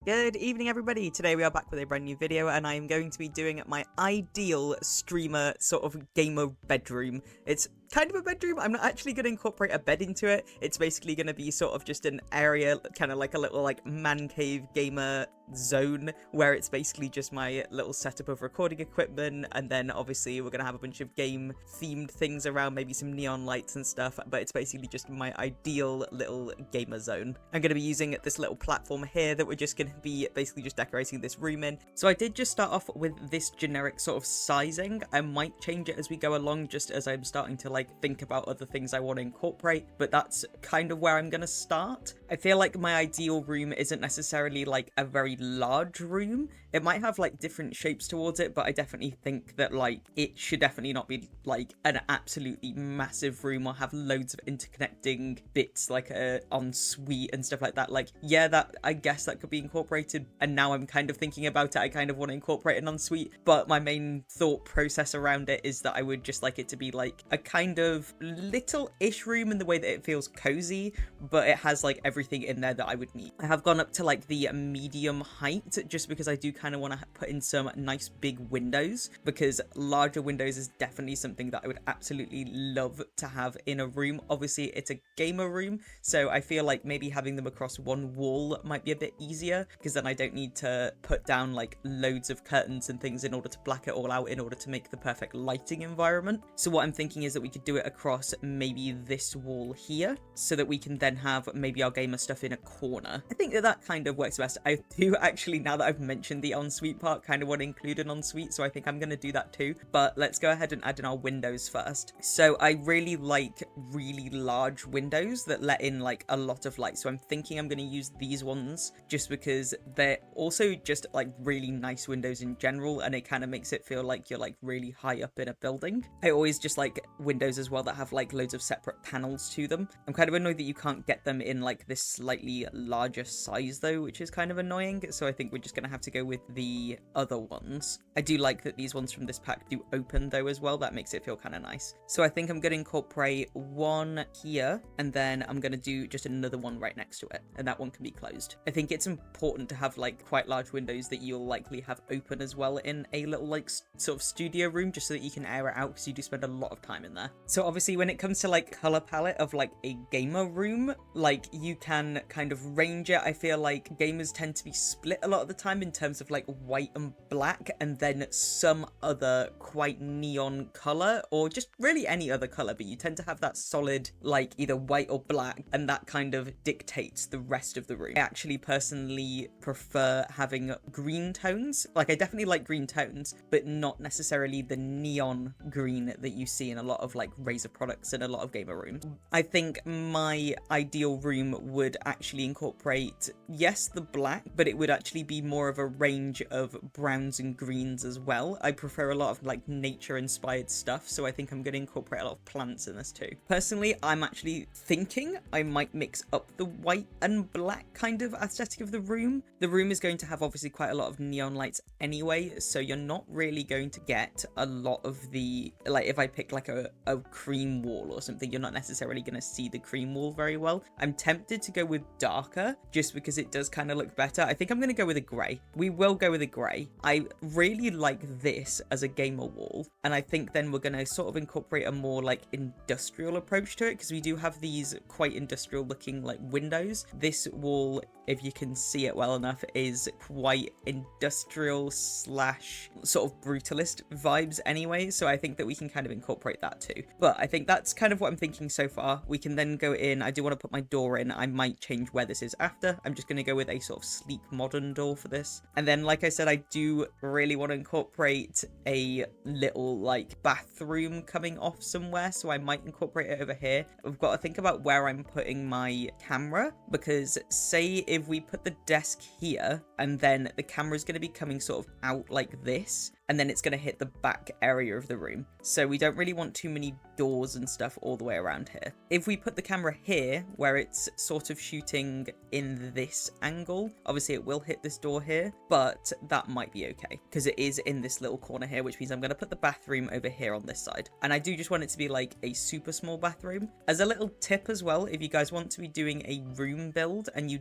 Good evening, everybody. Today we are back with a brand new video, and I am going to be doing my ideal streamer sort of gamer bedroom. It's kind of a bedroom. I'm not actually going to incorporate a bed into it. It's basically going to be sort of just an area, kind of like a little like man cave gamer zone, where it's basically just my little setup of recording equipment, and then obviously we're going to have a bunch of game themed things around, maybe some neon lights and stuff, but it's basically just my ideal little gamer zone. I'm going to be using this little platform here that we're just going to be basically just decorating this room in. So I did just start off with this generic sort of sizing. I might change it as we go along, just as I'm starting to like think about other things I want to incorporate, but that's kind of where I'm going to start. I feel like my ideal room isn't necessarily like a very large room. It might have like different shapes towards it, but I definitely think that like it should definitely not be like an absolutely massive room or have loads of interconnecting bits like a ensuite and stuff like that. Like, yeah, that I guess that could be incorporated, and now I'm kind of thinking about it, I kind of want to incorporate an ensuite, but my main thought process around it is that I would just like it to be like a kind of little-ish room in the way that it feels cozy, but it has like everything in there that I would need. I have gone up to like the medium height just because I do kind of want to put in some nice big windows, because larger windows is definitely something that I would absolutely love to have in a room. Obviously it's a gamer room, so I feel like maybe having them across one wall might be a bit easier, because then I don't need to put down like loads of curtains and things in order to black it all out in order to make the perfect lighting environment. So what I'm thinking is that we could do it across maybe this wall here, so that we can then have maybe our gamer stuff in a corner. I think that that kind of works best. I do actually, now that I've mentioned the ensuite part, kind of want to include an ensuite, so I think I'm going to do that too. But let's go ahead and add in our windows first. So I really like really large windows that let in like a lot of light, so I'm thinking I'm going to use these ones just because they're also just like really nice windows in general, and it kind of makes it feel like you're like really high up in a building. I always just like windows as well that have like loads of separate panels to them. I'm kind of annoyed that you can't get them in like this slightly larger size though, which is kind of annoying, so I think we're just gonna have to go with the other ones. I do like that these ones from this pack do open though as well. That makes it feel kind of nice. So I think I'm gonna incorporate one here, and then I'm gonna do just another one right next to it, and that one can be closed. I think it's important to have like quite large windows that you'll likely have open as well in a little like sort of studio room, just so that you can air it out, because you do spend a lot of time in there. So obviously when it comes to like color palette of like a gamer room, like you can kind of range it. I feel like gamers tend to be split a lot of the time in terms of like white and black, and then some other quite neon color, or just really any other color, but you tend to have that solid like either white or black, and that kind of dictates the rest of the room. I actually personally prefer having green tones. Like I definitely like green tones, but not necessarily the neon green that you see in a lot of like Razer products and a lot of gamer rooms. I think my ideal room would actually incorporate, yes, the black, but it would actually be more of a range of browns and greens as well. I prefer a lot of like nature inspired stuff, so I think I'm going to incorporate a lot of plants in this too. Personally, I'm actually thinking I might mix up the white and black kind of aesthetic of the room. The room is going to have obviously quite a lot of neon lights anyway, so you're not really going to get a lot of the, like if I pick like a cream wall or something, you're not necessarily going to see the cream wall very well. I'm tempted to go with darker just because it does kind of look better. I think I'm going to go with a grey. We will go with a grey. I really like this as a gamer wall, and I think then we're going to sort of incorporate a more like industrial approach to it, because we do have these quite industrial looking like windows. This wall, if you can see it well enough, is quite industrial slash sort of brutalist vibes anyway, so I think that we can kind of incorporate that too. But I think that's kind of what I'm thinking so far. We can then go in. I do want to put my door in. I might change where this is after. I'm just going to go with a sort of sleek modern door for this. And then, like I said, I do really want to incorporate a little like bathroom coming off somewhere, so I might incorporate it over here. I've got to think about where I'm putting my camera, because say if we put the desk here and then the camera is going to be coming sort of out like this, and then it's going to hit the back area of the room. So we don't really want too many doors and stuff all the way around here. If we put the camera here, where it's sort of shooting in this angle, obviously it will hit this door here, but that might be okay because it is in this little corner here, which means I'm going to put the bathroom over here on this side. And I do just want it to be like a super small bathroom. As a little tip as well, if you guys want to be doing a room build and you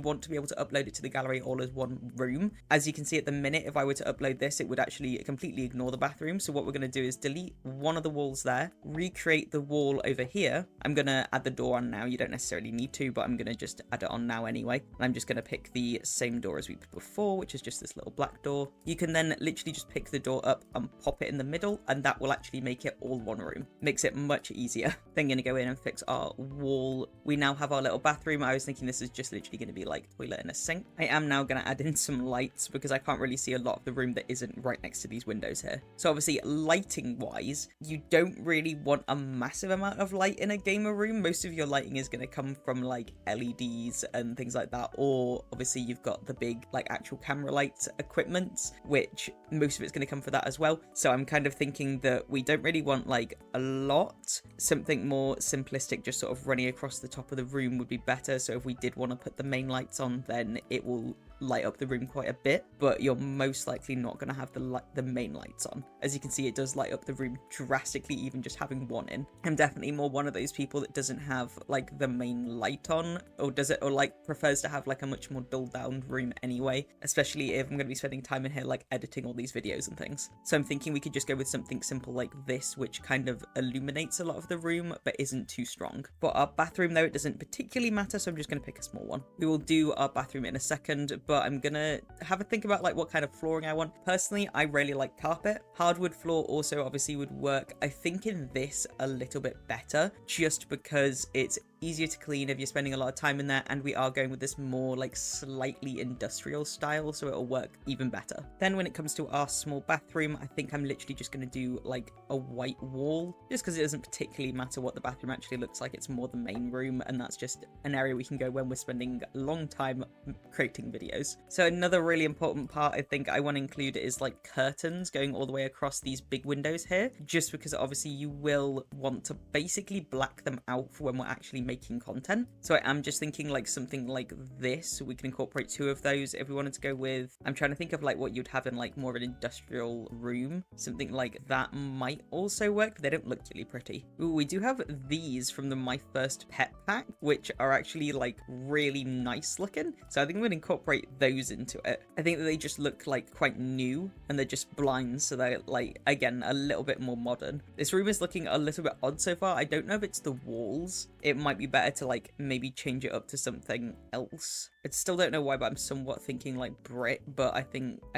want to be able to upload it to the gallery all as one room, as you can see at the minute, if I were to upload this, it would actually completely ignore the bathroom. So what we're going to do is delete one of the walls there, recreate the wall over here. I'm going to add the door on now. You don't necessarily need to, but I'm going to just add it on now anyway. And I'm just going to pick the same door as we put before, which is just this little black door. You can then literally just pick the door up and pop it in the middle, and that will actually make it all one room. Makes it much easier. Then going to go in and fix our wall. We now have our little bathroom. I was thinking this is just literally going to be like toilet and a sink. I am now going to add in some lights because I can't really see a lot of the room that isn't right next to these windows here. So obviously lighting wise, you don't really want a massive amount of light in a gamer room. Most of your lighting is going to come from like LEDs and things like that, or obviously you've got the big like actual camera lights equipment, which most of it's going to come for that as well. So I'm kind of thinking that we don't really want like a lot. Something more simplistic, just sort of running across the top of the room would be better. So if we did want to put the main lights on, then it will light up the room quite a bit, but you're most likely not going to have the main lights on. As you can see, it does light up the room drastically, even just having one in. I'm definitely more one of those people that doesn't have like the main light on, or like prefers to have like a much more dulled down room anyway, especially if I'm going to be spending time in here like editing all these videos and things. So I'm thinking we could just go with something simple like this, which kind of illuminates a lot of the room but isn't too strong. For our bathroom though, it doesn't particularly matter, so I'm just going to pick a small one. We will do our bathroom in a second, but I'm gonna have a think about like what kind of flooring I want. Personally, I really like carpet. Hardwood floor also obviously would work. I think in this a little bit better, just because it's easier to clean if you're spending a lot of time in there, and we are going with this more like slightly industrial style, so it'll work even better. Then when it comes to our small bathroom, I think I'm literally just going to do like a white wall, just because it doesn't particularly matter what the bathroom actually looks like. It's more the main room, and that's just an area we can go when we're spending a long time creating videos. So another really important part I think I want to include is like curtains going all the way across these big windows here, just because obviously you will want to basically black them out for when we're actually making content. So I am just thinking like something like this. We can incorporate two of those if we wanted to go with, I'm trying to think of like what you'd have in like more of an industrial room. Something like that might also work, but they don't look really pretty. Ooh, we do have these from the My First Pet pack, which are actually like really nice looking. So I think I'm going to incorporate those into it. I think that they just look like quite new, and they're just blinds, so they're like, again, a little bit more modern. This room is looking a little bit odd so far. I don't know if it's the walls. It might be better to like maybe change it up to something else. I still don't know why, but I'm somewhat thinking like brick, but I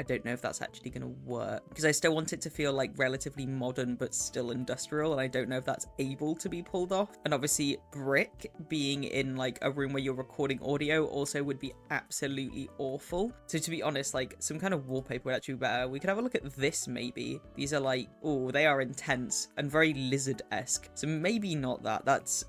don't know if that's actually going to work, because I still want it to feel like relatively modern but still industrial, and I don't know if that's able to be pulled off. And obviously brick being in like a room where you're recording audio also would be absolutely awful. So to be honest, like some kind of wallpaper would actually be better. We could have a look at this maybe. These are like, oh, they are intense and very lizard-esque, so maybe not that. That's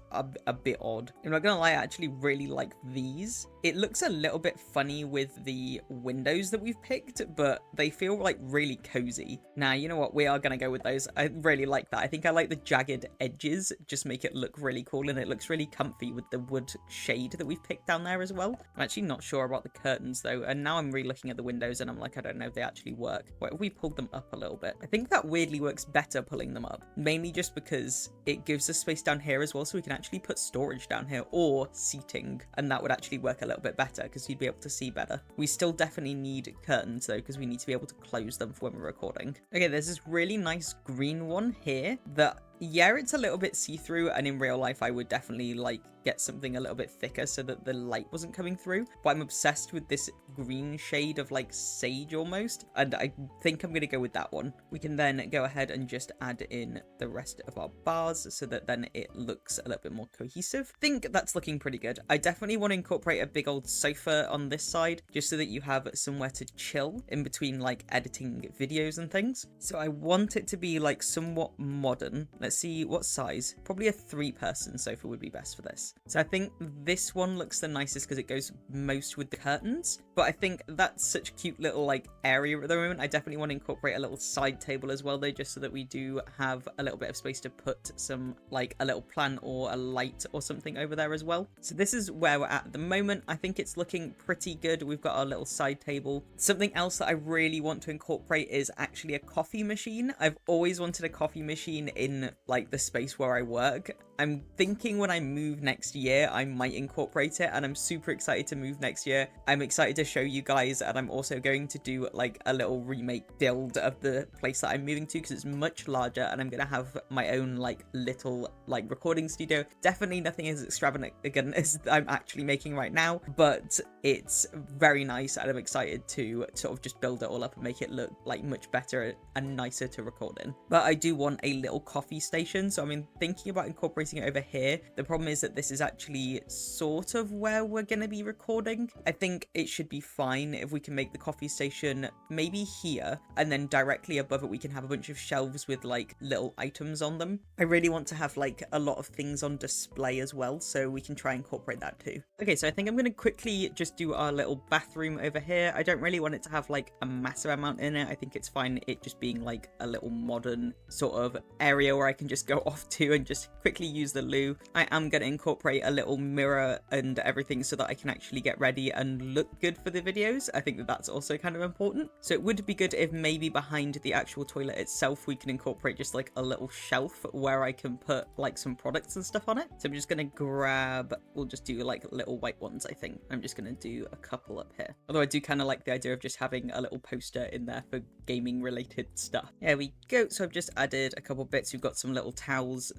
a bit odd. I'm not gonna lie, I actually really like these. It looks a little bit funny with the windows that we've picked, but they feel like really cozy. Now, you know what? We are going to go with those. I really like that. I think I like the jagged edges, just make it look really cool, and it looks really comfy with the wood shade that we've picked down there as well. I'm actually not sure about the curtains though, and now I'm re-looking at the windows and I'm like, I don't know if they actually work. What if we pulled them up a little bit? I think that weirdly works better pulling them up, mainly just because it gives us space down here as well, so we can actually put storage down here or seating, and that would actually work a little bit better because you'd be able to see better. We still definitely need curtains though, because we need to be able to close them for when we're recording. Okay, there's this really nice green one here that, yeah, it's a little bit see-through, and in real life I would definitely like get something a little bit thicker so that the light wasn't coming through, but I'm obsessed with this green shade of like sage almost, and I think I'm gonna go with that one. We can then go ahead and just add in the rest of our bars so that then it looks a little bit more cohesive. I think that's looking pretty good. I definitely want to incorporate a big old sofa on this side, just so that you have somewhere to chill in between like editing videos and things. So I want it to be like somewhat modern. Let's see what size. Probably a 3-person sofa would be best for this. So I think this one looks the nicest because it goes most with the curtains. But I think that's such a cute little like area at the moment. I definitely want to incorporate a little side table as well though, just so that we do have a little bit of space to put some like a little plant or a light or something over there as well. So this is where we're at the moment. I think it's looking pretty good. We've got our little side table. Something else that I really want to incorporate is actually a coffee machine. I've always wanted a coffee machine in like the space where I work. I'm thinking when I move next year, I might incorporate it, and I'm super excited to move next year. I'm excited to show you guys, and I'm also going to do like a little remake build of the place that I'm moving to because it's much larger, and I'm going to have my own like little like recording studio. Definitely nothing as extravagant as I'm actually making right now, but it's very nice, and I'm excited to sort of just build it all up and make it look like much better and nicer to record in. But I do want a little coffee station, so I'm thinking about incorporating it over here. The problem is that this is actually sort of where we're going to be recording. I think it should be fine if we can make the coffee station maybe here, and then directly above it we can have a bunch of shelves with like little items on them. I really want to have like a lot of things on display as well, so we can try and incorporate that too. Okay, so I think I'm going to quickly just do our little bathroom over here. I don't really want it to have like a massive amount in it. I think it's fine it just being like a little modern sort of area where I can just go off to and just quickly use the loo. I am going to incorporate a little mirror and everything so that I can actually get ready and look good for the videos. I think that that's also kind of important. So it would be good if maybe behind the actual toilet itself we can incorporate just like a little shelf where I can put like some products and stuff on it. So I'm just going to grab, we'll just do like little white ones. I think I'm just going to do a couple up here. Although I do kind of like the idea of just having a little poster in there for gaming related stuff. There we go. So I've just added a couple bits. We've got some little towels,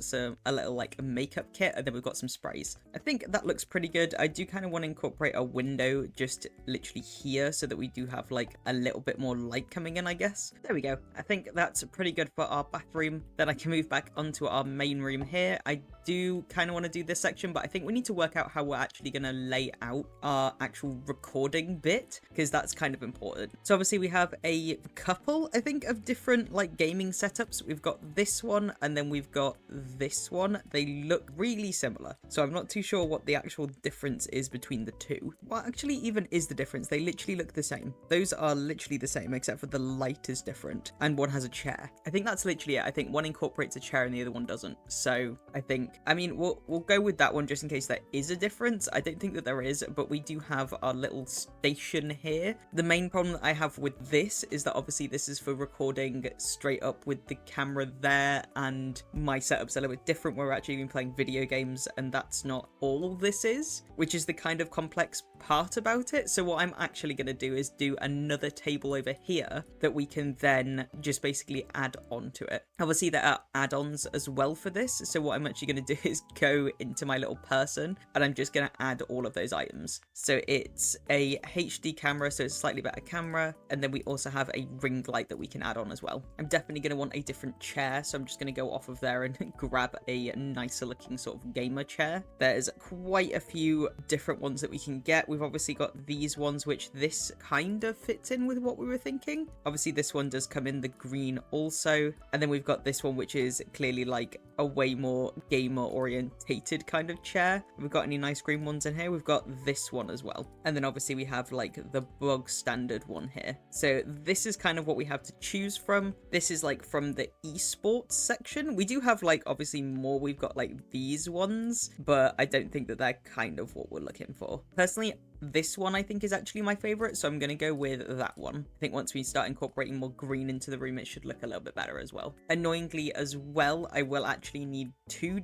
a little like makeup kit, and then we've got some sprays. I think that looks pretty good. I do kind of want to incorporate a window just literally here so that we do have like a little bit more light coming in, I guess. There we go. I think that's pretty good for our bathroom. Then I can move back onto our main room here. I do kind of want to do this section, but I think we need to work out how we're actually going to lay out our actual recording bit, because that's kind of important. So obviously we have a couple, I think, of different like gaming setups. We've got this one, and then we've got this one. They look really similar, so I'm not too sure what the actual difference is between the two. What actually even is the difference? They literally look the same. Those are literally the same, except for the light is different, and one has a chair. I think that's literally it. I think one incorporates a chair and the other one doesn't. So I think, I mean, we'll go with that one just in case there is a difference. I don't think that there is, but we do have our little station here. The main problem that I have with this is that obviously this is for recording straight up with the camera there, and my setup's a little bit different. We're actually been playing video games, and that's not all this is, which is the kind of complex part about it. So what I'm actually going to do is do another table over here that we can then just basically add on to it. Obviously there are add-ons as well for this, so what I'm actually going to do is go into my little person, and I'm just going to add all of those items. So it's a HD camera, so it's a slightly better camera, and then we also have a ring light that we can add on as well. I'm definitely going to want a different chair, so I'm just going to go off of there and grab a nicer looking sort of gamer chair. There's quite a few different ones that we can get. We've obviously got these ones, which this kind of fits in with what we were thinking. Obviously this one does come in the green also, and then we've got this one, which is clearly like a way more gamer orientated kind of chair. We've got any nice green ones in here? We've got this one as well, and then obviously we have like the bog standard one here. So this is kind of what we have to choose from. This is like from the esports section. We do have like obviously more. We've got like these ones, but I don't think that they're kind of what we're looking for. Personally, this one I think is actually my favorite, so I'm going to go with that one. I think once we start incorporating more green into the room, it should look a little bit better as well. Annoyingly as well, I will actually need two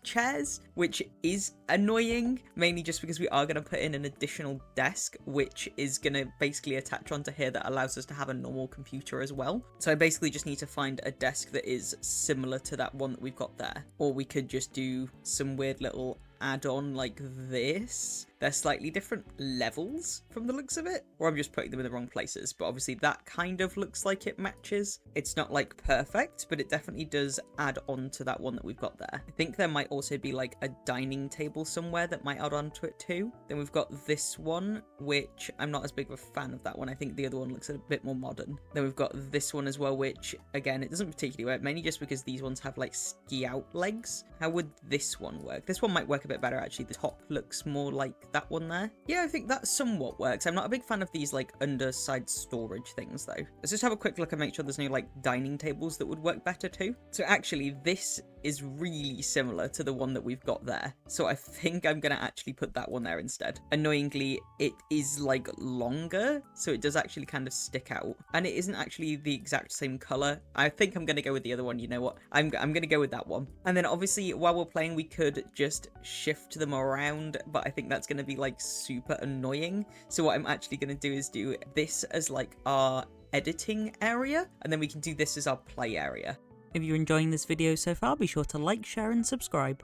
chairs, which is annoying, mainly just because we are going to put in an additional desk, which is going to basically attach onto here that allows us to have a normal computer as well. So I basically just need to find a desk that is similar to that one that we've got there, or we could just do some weird little add on like this. They're slightly different levels from the looks of it, or I'm just putting them in the wrong places, but obviously that kind of looks like it matches. It's not like perfect, but it definitely does add on to that one that we've got there. I think there might also be like a dining table somewhere that might add on to it too. Then we've got this one, which I'm not as big of a fan of that one. I think the other one looks a bit more modern. Then we've got this one as well, which again, it doesn't particularly work, mainly just because these ones have like ski out legs. How would this one work? This one might work a bit better actually. The top looks more like that one there. Yeah, I think that somewhat works. I'm not a big fan of these like underside storage things though. Let's just have a quick look and make sure there's no like dining tables that would work better too. So actually this is really similar to the one that we've got there. So I think I'm going to actually put that one there instead. Annoyingly, it is like longer, so it does actually kind of stick out. And it isn't actually the exact same color. I think I'm going to go with the other one. You know what? I'm going to go with that one. And then obviously while we're playing, we could just shift them around, but I think that's going to be like super annoying. So what I'm actually going to do is do this as like our editing area, and then we can do this as our play area. If you're enjoying this video so far, be sure to like, share and subscribe.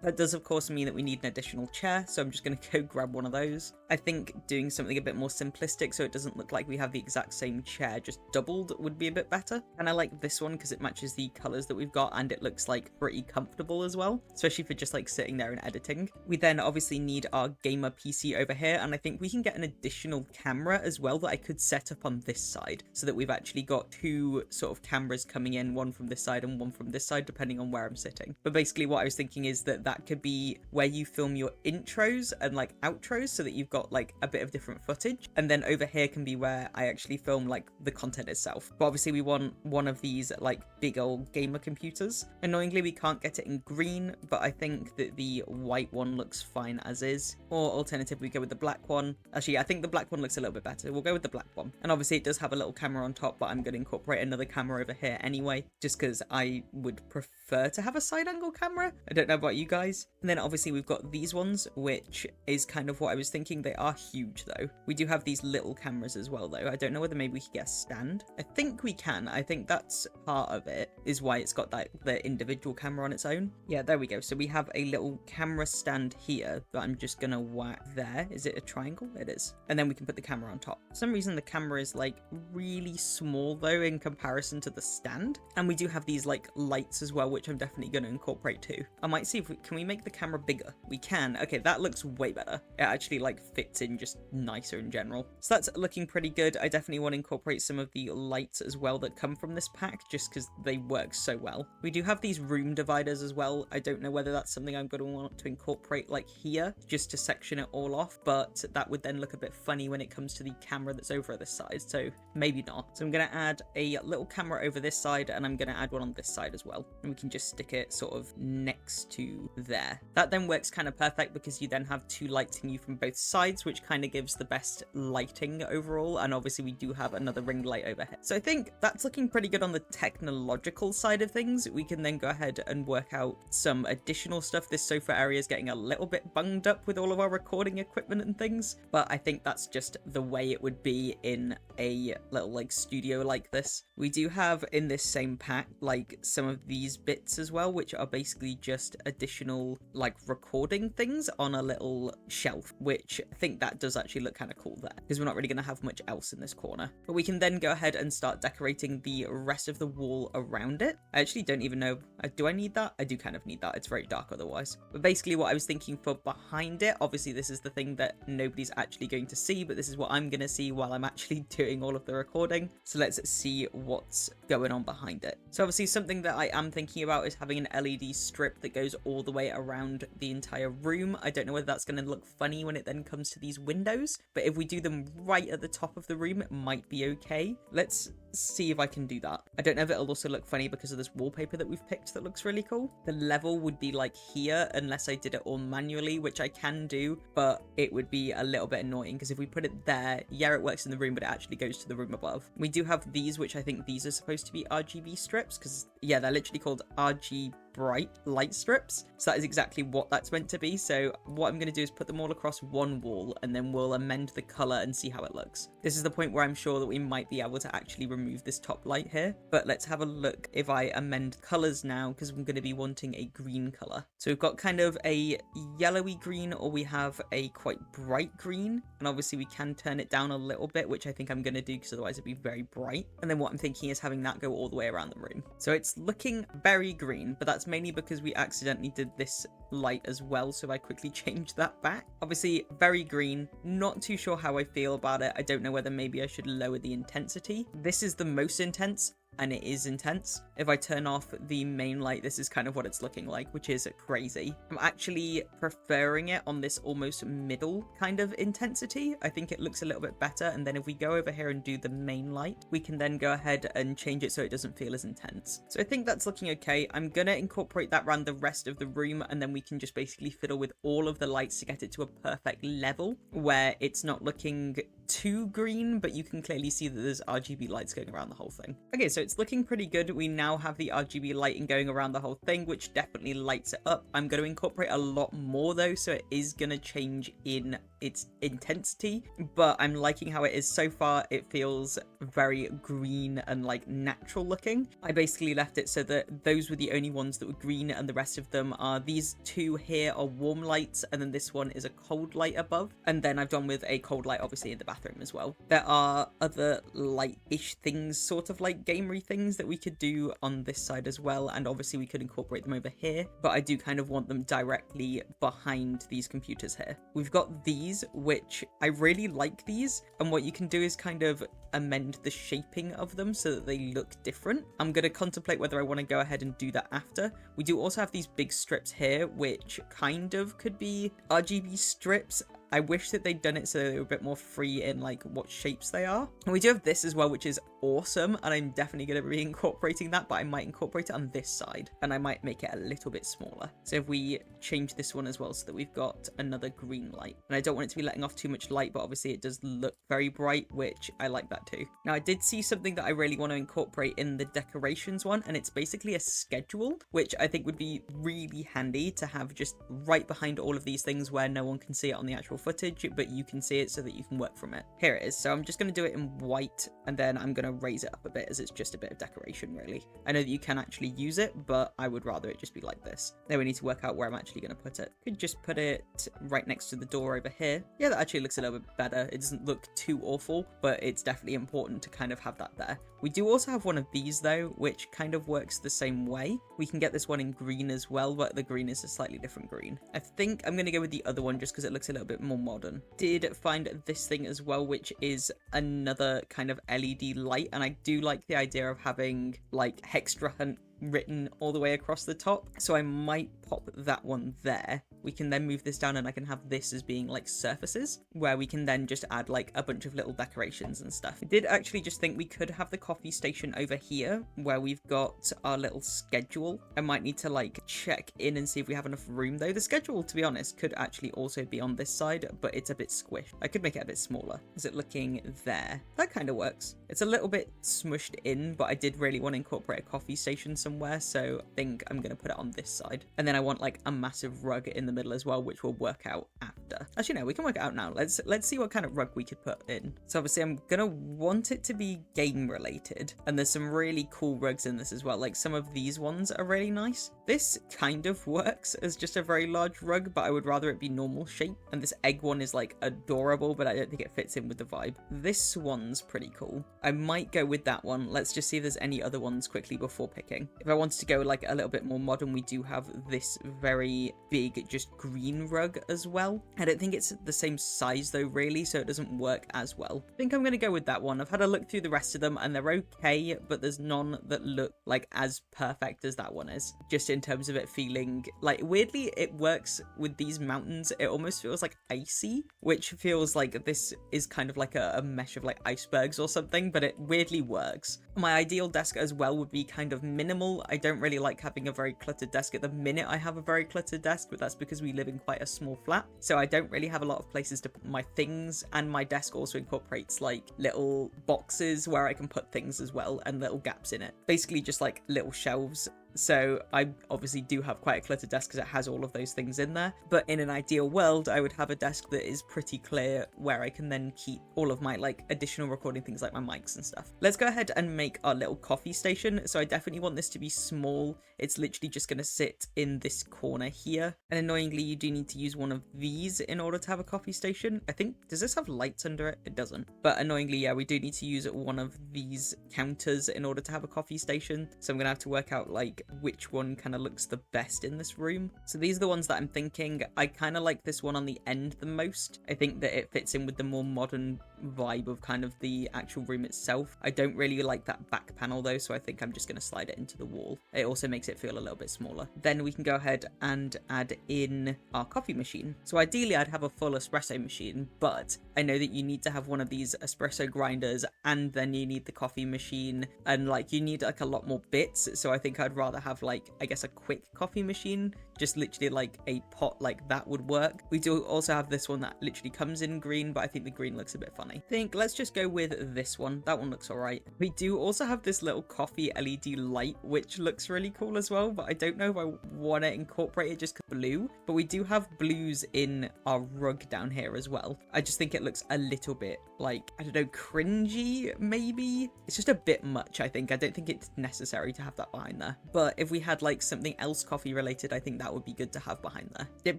That does, of course, mean that we need an additional chair, so I'm just going to go grab one of those. I think doing something a bit more simplistic so it doesn't look like we have the exact same chair just doubled would be a bit better. And I like this one because it matches the colours that we've got and it looks like pretty comfortable as well, especially for just like sitting there and editing. We then obviously need our gamer PC over here, and I think we can get an additional camera as well that I could set up on this side so that we've actually got two sort of cameras coming in, one from this side and one from this side, depending on where I'm sitting. But basically what I was thinking is that could be where you film your intros and like outros so that you've got like a bit of different footage, and then over here can be where I actually film like the content itself. But obviously we want one of these like big old gamer computers. Annoyingly we can't get it in green, but I think that the white one looks fine as is, or alternatively we go with the black one. Actually I think the black one looks a little bit better. We'll go with the black one, and obviously it does have a little camera on top, but I'm going to incorporate another camera over here anyway, just because I would prefer to have a side angle camera. I don't know about you guys. And then obviously we've got these ones, which is kind of what I was thinking. They are huge though. We do have these little cameras as well though. I don't know whether maybe we could get a stand. I think we can. I think that's part of it, is why it's got that the individual camera on its own. Yeah, there we go. So we have a little camera stand here that I'm just gonna whack there. Is it a triangle? It is. And then we can put the camera on top. For some reason the camera is like really small though in comparison to the stand. And we do have these like lights as well, which I'm definitely going to incorporate too. I might see if can we make the camera bigger? We can. Okay, that looks way better. It actually like fits in just nicer in general. So that's looking pretty good. I definitely want to incorporate some of the lights as well that come from this pack, just because they work so well. We do have these room dividers as well. I don't know whether that's something I'm going to want to incorporate like here, just to section it all off, but that would then look a bit funny when it comes to the camera that's over this side, so maybe not. So I'm going to add a little camera over this side, and I'm going to add one on this side as well, and we can just stick it sort of next to there. That then works kind of perfect because you then have two lights in you from both sides, which kind of gives the best lighting overall, and obviously we do have another ring light overhead. So I think that's looking pretty good on the technological side of things. We can then go ahead and work out some additional stuff. This sofa area is getting a little bit bunged up with all of our recording equipment and things, but I think that's just the way it would be in a little like studio like this. We do have in this same pack like some of these bits as well, which are basically just additional like recording things on a little shelf, which I think that does actually look kind of cool there, because we're not really going to have much else in this corner. But we can then go ahead and start decorating the rest of the wall around it. I actually don't even know, do I need that? I do kind of need that. It's very dark otherwise. But basically what I was thinking for behind it, obviously this is the thing that nobody's actually going to see, but this is what I'm going to see while I'm actually doing all of the recording. So let's see what's going on behind it. So obviously something that I am thinking about is having an LED strip that goes all the way around the entire room. I don't know whether that's going to look funny when it then comes to these windows, but if we do them right at the top of the room, it might be okay. Let's see if I can do that. I don't know if it'll also look funny because of this wallpaper that we've picked that looks really cool. The level would be like here unless I did it all manually, which I can do, but it would be a little bit annoying because if we put it there, yeah, it works in the room, but it actually goes to the room above. We do have these, which I think these are supposed to be RGB strips because, yeah, they're literally called RGB bright light strips. So that is exactly what that's meant to be. So what I'm going to do is put them all across one wall, and then we'll amend the color and see how it looks. This is the point where I'm sure that we might be able to actually remove this top light here, but let's have a look if I amend colors now, because I'm going to be wanting a green color. So we've got kind of a yellowy green, or we have a quite bright green, and obviously we can turn it down a little bit, which I think I'm going to do because otherwise it'd be very bright. And then what I'm thinking is having that go all the way around the room. So it's looking very green, but that's mainly because we accidentally did this light as well, so I quickly changed that back. Obviously very green, not too sure how I feel about it. I don't know whether maybe I should lower the intensity. This is the most intense, and it is intense. If I turn off the main light, this is kind of what it's looking like, which is crazy. I'm actually preferring it on this almost middle kind of intensity. I think it looks a little bit better. And then if we go over here and do the main light, we can then go ahead and change it so it doesn't feel as intense. So I think that's looking okay. I'm gonna incorporate that around the rest of the room, and then we can just basically fiddle with all of the lights to get it to a perfect level where it's not looking too green, but you can clearly see that there's RGB lights going around the whole thing. Okay, so it's looking pretty good. We now have the RGB lighting going around the whole thing, which definitely lights it up. I'm going to incorporate a lot more though, so it is going to change in its intensity, but I'm liking how it is so far. It feels very green and like natural looking. I basically left it so that those were the only ones that were green, and the rest of them are these two here are warm lights, and then this one is a cold light above, and then I've done with a cold light obviously in the bathroom as well. There are other light-ish things, sort of like gamery things that we could do on this side as well, and obviously we could incorporate them over here, but I do kind of want them directly behind these computers here. We've got these, which I really like these, and what you can do is kind of amend the shaping of them so that they look different. I'm going to contemplate whether I want to go ahead and do that after. We do also have these big strips here, which kind of could be RGB strips. I wish that they'd done it so they were a bit more free in like what shapes they are. And we do have this as well, which is awesome, and I'm definitely going to be incorporating that, but I might incorporate it on this side, and I might make it a little bit smaller. So if we change this one as well so that we've got another green light, and I don't want it to be letting off too much light, but obviously it does look very bright, which I like that too. Now I did see something that I really want to incorporate in the decorations one, and it's basically a schedule, which I think would be really handy to have just right behind all of these things where no one can see it on the actual footage, but you can see it so that you can work from it. Here it is. So I'm just going to do it in white, and then I'm going to raise it up a bit as it's just a bit of decoration really. I know that you can actually use it, but I would rather it just be like this. Then we need to work out where I'm actually going to put it. Could just put it right next to the door over here. Yeah, that actually looks a little bit better. It doesn't look too awful, but it's definitely important to kind of have that there. We do also have one of these though, which kind of works the same way. We can get this one in green as well, but the green is a slightly different green. I think I'm going to go with the other one just because it looks a little bit more modern. Did find this thing as well, which is another kind of LED light, and I do like the idea of having like HextraHunt written all the way across the top, so I might pop that one there. We can then move this down, and I can have this as being like surfaces where we can then just add like a bunch of little decorations and stuff. I did actually just think we could have the coffee station over here where we've got our little schedule. I might need to like check in and see if we have enough room though. The schedule, to be honest, could actually also be on this side, but it's a bit squished. I could make it a bit smaller. Is it looking there? That kind of works. It's a little bit smushed in, but I did really want to incorporate a coffee station somewhere, so I think I'm going to put it on this side. And then I want like a massive rug in the middle as well, which will work out after. Actually, no, we can work it out now. Let's see what kind of rug we could put in. So obviously I'm gonna want it to be game related, and there's some really cool rugs in this as well. Like some of these ones are really nice. This kind of works as just a very large rug, but I would rather it be normal shape. And this egg one is like adorable, but I don't think it fits in with the vibe. This one's pretty cool. I might go with that one. Let's just see if there's any other ones quickly before picking. If I wanted to go like a little bit more modern, we do have this very big just green rug as well. I don't think it's the same size though really, so it doesn't work as well. I think I'm going to go with that one. I've had a look through the rest of them and they're okay, but there's none that look like as perfect as that one is, just in terms of it feeling like, weirdly it works with these mountains. It almost feels like icy, which feels like this is kind of like a mesh of like icebergs or something, but it weirdly works. My ideal desk as well would be kind of minimal. I don't really like having a very cluttered desk at the minute. I have a very cluttered desk, but that's because we live in quite a small flat, so I don't really have a lot of places to put my things, and my desk also incorporates like little boxes where I can put things as well and little gaps in it. Basically just like little shelves So I obviously do have quite a cluttered desk because it has all of those things in there. But in an ideal world, I would have a desk that is pretty clear where I can then keep all of my like additional recording things like my mics and stuff. Let's go ahead and make our little coffee station. So I definitely want this to be small. It's literally just going to sit in this corner here. And annoyingly, you do need to use one of these in order to have a coffee station. I think, does this have lights under it? It doesn't. But annoyingly, yeah, we do need to use one of these counters in order to have a coffee station. So I'm going to have to work out like which one kind of looks the best in this room. So these are the ones that I'm thinking. I kind of like this one on the end the most. I think that it fits in with the more modern vibe of kind of the actual room itself. I don't really like that back panel though, so I think I'm just going to slide it into the wall. It also makes it feel a little bit smaller. Then we can go ahead and add in our coffee machine. So ideally I'd have a full espresso machine, but I know that you need to have one of these espresso grinders and then you need the coffee machine and like you need like a lot more bits. So I think I'd rather have like, I guess, a quick coffee machine, just literally like a pot, like that would work. We do also have this one that literally comes in green, but I think the green looks a bit funny. I think let's just go with this one. That one looks all right. We do also have this little coffee LED light, which looks really cool as well, but I don't know if I want to incorporate it just blue, but we do have blues in our rug down here as well. I just think it looks a little bit like, I don't know, cringy maybe. It's just a bit much, I think. I don't think it's necessary to have that behind there. But if we had like something else coffee related, I think that would be good to have behind there. It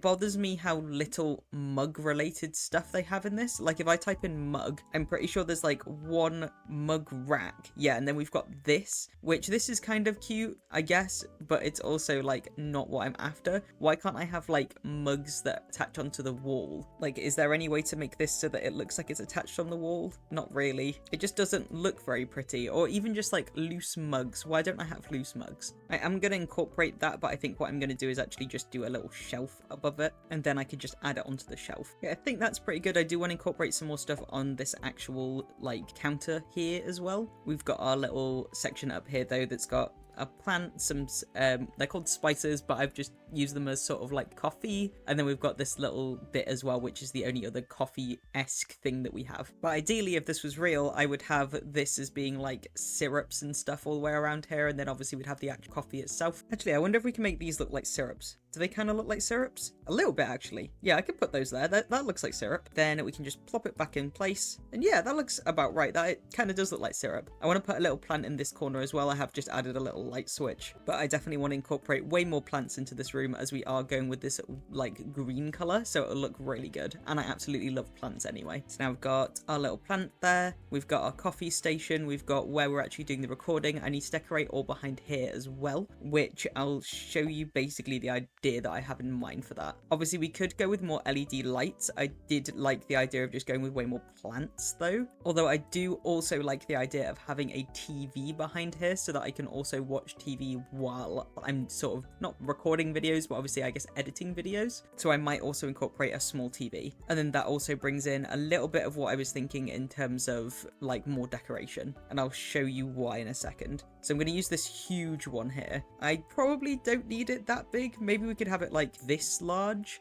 bothers me how little mug related stuff they have in this. Like if I type in mug, I'm pretty sure there's like one mug rack. Yeah, and then we've got this, which this is kind of cute, I guess, but it's also like not what I'm after. Why can't I have like mugs that attach onto the wall? Like, is there any way to make this so that it looks like it's attached on the wall? Not really. It just doesn't look very pretty. Or even just like loose mugs. Why don't I have loose mugs? I am going to incorporate that, but I think what I'm going to do is actually just do a little shelf above it, and then I could just add it onto the shelf. Yeah, I think that's pretty good. I do want to incorporate some more stuff on this actual like counter here as well. We've got our little section up here though that's got a plant, some they're called spices, but I've just used them as sort of like coffee, and then we've got this little bit as well, which is the only other coffee-esque thing that we have. But ideally, if this was real, I would have this as being like syrups and stuff all the way around here, and then obviously we'd have the actual coffee itself. Actually, I wonder if we can make these look like syrups. Do they kind of look like syrups? A little bit, actually. Yeah, I could put those there. That looks like syrup. Then we can just plop it back in place. And yeah, that looks about right. That kind of does look like syrup. I want to put a little plant in this corner as well. I have just added a little light switch. But I definitely want to incorporate way more plants into this room as we are going with this like green color. So it'll look really good. And I absolutely love plants anyway. So now we've got our little plant there. We've got our coffee station. We've got where we're actually doing the recording. I need to decorate all behind here as well, which I'll show you basically the idea that I have in mind for that. Obviously we could go with more LED lights. I did like the idea of just going with way more plants though, although I do also like the idea of having a TV behind here so that I can also watch TV while I'm sort of not recording videos, but obviously I guess editing videos. So I might also incorporate a small TV, and then that also brings in a little bit of what I was thinking in terms of like more decoration, and I'll show you why in a second. So I'm going to use this huge one here. I probably don't need it that big. Maybe we could have it like this large.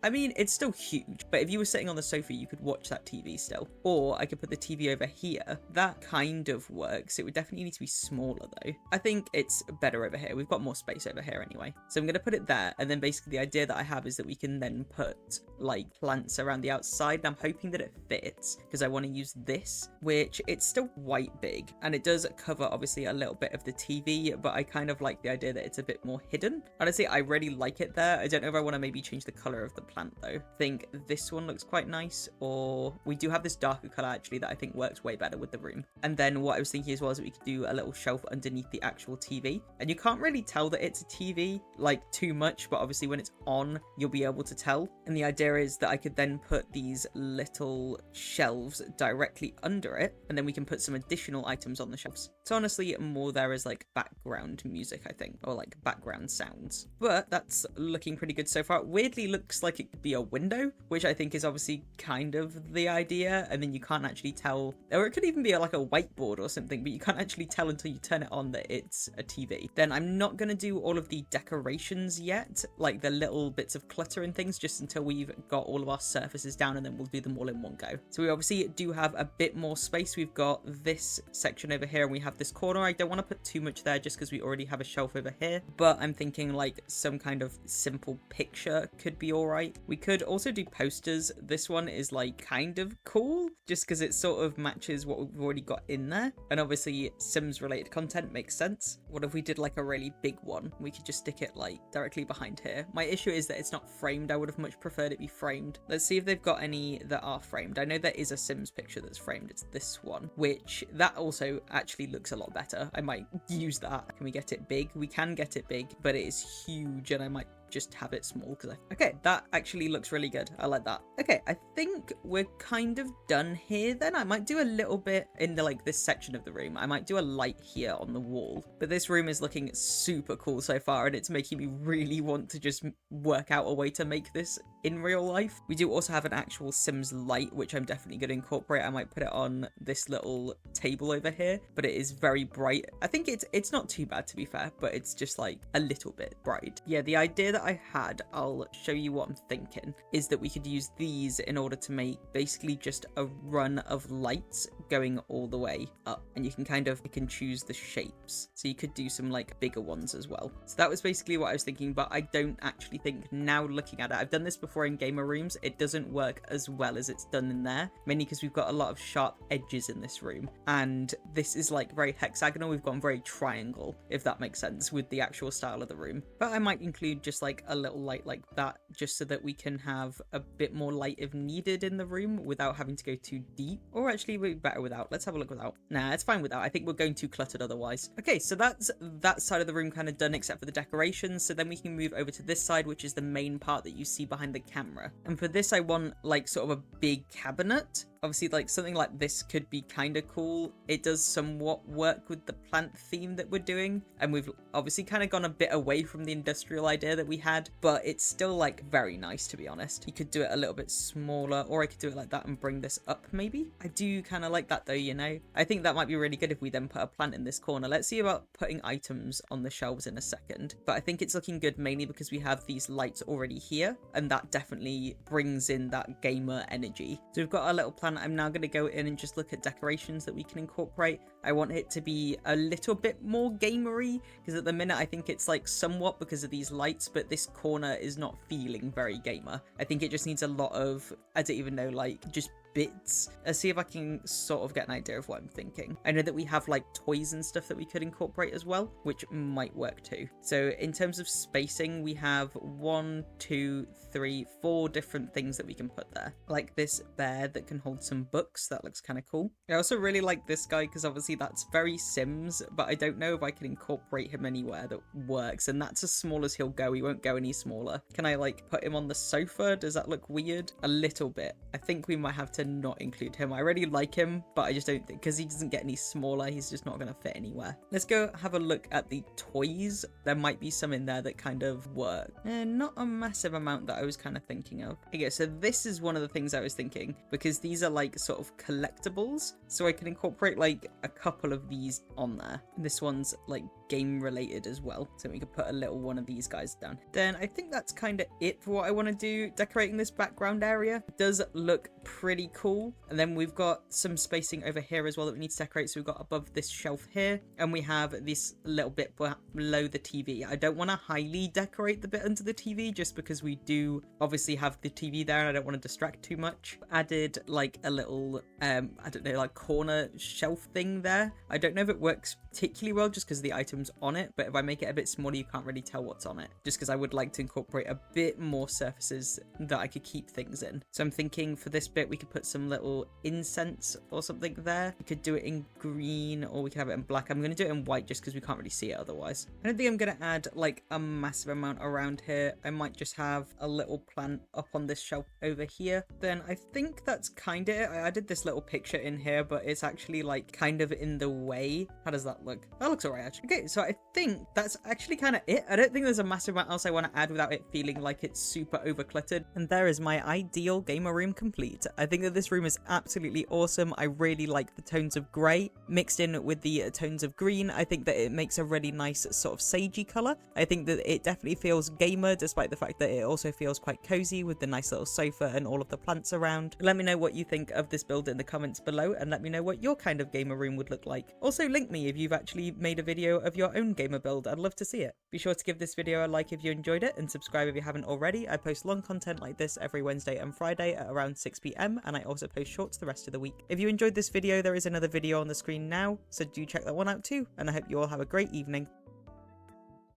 I mean, it's still huge, but if you were sitting on the sofa, you could watch that TV still. Or I could put the TV over here. That kind of works. It would definitely need to be smaller though. I think it's better over here. We've got more space over here anyway. So I'm going to put it there. And then basically the idea that I have is that we can then put like plants around the outside. And I'm hoping that it fits because I want to use this, which it's still quite big. And it does cover obviously a little bit of the TV, but I kind of like the idea that it's a bit more hidden. Honestly, I really like it there. I don't know if I want to maybe change the color of the plant though. I think this one looks quite nice, or we do have this darker color actually that I think works way better with the room. And then what I was thinking as well is that we could do a little shelf underneath the actual TV, and you can't really tell that it's a TV like too much, but obviously when it's on you'll be able to tell. And the idea is that I could then put these little shelves directly under it, and then we can put some additional items on the shelves. So honestly, more there is like background music, I think, or like background sounds. But that's looking pretty good so far. It weirdly looks like like it could be a window, which I think is obviously kind of the idea, and then you can't actually tell, or it could even be like a whiteboard or something, but you can't actually tell until you turn it on that it's a TV. Then I'm not going to do all of the decorations yet, like the little bits of clutter and things, just until we've got all of our surfaces down, and then we'll do them all in one go. So we obviously do have a bit more space. We've got this section over here, and we have this corner. I don't want to put too much there just because we already have a shelf over here, but I'm thinking like some kind of simple picture could be all right. We could also do posters. This one is like kind of cool just because it sort of matches what we've already got in there, and obviously Sims related content makes sense. What if we did like a really big one? We could just stick it like directly behind here. My issue is that it's not framed. I would have much preferred it be framed. Let's see if they've got any that are framed. I know there is a Sims picture that's framed. It's this one, which that also actually looks a lot better. I might use that. Can we get it big? We can get it big, but it is huge, and I might just have it small because okay, that actually looks really good. I like that. Okay, I think we're kind of done here then. I might do a little bit in the like this section of the room. I might do a light here on the wall, but this room is looking super cool so far, and it's making me really want to just work out a way to make this in real life. We do also have an actual Sims light, which I'm definitely going to incorporate. I might put it on this little table over here, but it is very bright. I think it's not too bad, to be fair, but it's just like a little bit bright. Yeah, the idea that I had, I'll show you what I'm thinking, is that we could use these in order to make basically just a run of lights going all the way up, and you can choose the shapes, so you could do some like bigger ones as well. So that was basically what I was thinking, but I don't actually think, now looking at it, I've done this before in gamer rooms, it doesn't work as well as it's done in there, mainly because we've got a lot of sharp edges in this room, and this is like very hexagonal. We've gone very triangle, if that makes sense, with the actual style of the room. But I might include just like a little light like that, just so that we can have a bit more light if needed in the room without having to go too deep. Or actually we're better without. Let's have a look without. Nah, it's fine without. I think we're going too cluttered otherwise. Okay, so that's that side of the room kind of done except for the decorations. So then we can move over to this side, which is the main part that you see behind the camera. And for this I want like sort of a big cabinet. Obviously, like something like this could be kind of cool. It does somewhat work with the plant theme that we're doing, and we've obviously kind of gone a bit away from the industrial idea that we had, but it's still like very nice, to be honest. You could do it a little bit smaller, or I could do it like that and bring this up maybe. I do kind of like that though, you know. I think that might be really good if we then put a plant in this corner. Let's see about putting items on the shelves in a second, but I think it's looking good mainly because we have these lights already here, and that definitely brings in that gamer energy. So we've got our little plant. I'm now going to go in and just look at decorations that we can incorporate. I want it to be a little bit more gamery, because at the minute I think it's like somewhat because of these lights, but this corner is not feeling very gamer. I think it just needs a lot of, I don't even know, like just bits. Let's see if I can sort of get an idea of what I'm thinking. I know that we have like toys and stuff that we could incorporate as well, which might work too. So in terms of spacing, we have 1, 2, 3, 4 different things that we can put there. Like this bear that can hold some books. That looks kind of cool. I also really like this guy because obviously that's very Sims, but I don't know if I can incorporate him anywhere that works, and that's as small as he'll go. He won't go any smaller. Can I like put him on the sofa? Does that look weird? A little bit. I think we might have to not include him. I really like him, but I just don't think, because he doesn't get any smaller, he's just not going to fit anywhere. Let's go have a look at the toys. There might be some in there that kind of work. Not a massive amount that I was kind of thinking of. Okay, so this is one of the things I was thinking, because these are like sort of collectibles, so I can incorporate like a couple of these on there. This one's like game related as well, so we could put a little one of these guys down. Then I think that's kind of it for what I want to do. Decorating this background area does look pretty cool, and then we've got some spacing over here as well that we need to decorate. So we've got above this shelf here, and we have this little bit below the TV. I don't want to highly decorate the bit under the TV just because we do obviously have the TV there and I don't want to distract too much. Added like a little I don't know, like corner shelf thing there. I don't know if it works particularly well just because the items on it, but if I make it a bit smaller you can't really tell what's on it, just because I would like to incorporate a bit more surfaces that I could keep things in. So I'm thinking for this bit we could put some little incense or something there. We could do it in green, or we could have it in black. I'm going to do it in white just because we can't really see it otherwise. I don't think I'm going to add like a massive amount around here. I might just have a little plant up on this shelf over here. Then I think that's kind of it. I added this little picture in here, but it's actually like kind of in the way. How does that look? That looks alright actually. Okay, Right, so I think that's actually kind of it. I don't think there's a massive amount else I want to add without it feeling like it's super overcluttered. And there is my ideal gamer room complete. I think that this room is absolutely awesome. I really like the tones of grey mixed in with the tones of green. I think that it makes a really nice sort of sagey colour. I think that it definitely feels gamer, despite the fact that it also feels quite cozy with the nice little sofa and all of the plants around. Let me know what you think of this build in the comments below, and let me know what your kind of gamer room would look like. Also link me if you've actually made a video of your own gamer build. I'd love to see it. Be sure to give this video a like if you enjoyed it, and subscribe if you haven't already. I post long content like this every Wednesday and Friday at around 6 PM, and I also post shorts the rest of the week. If you enjoyed this video, there is another video on the screen now, so do check that one out too, and I hope you all have a great evening.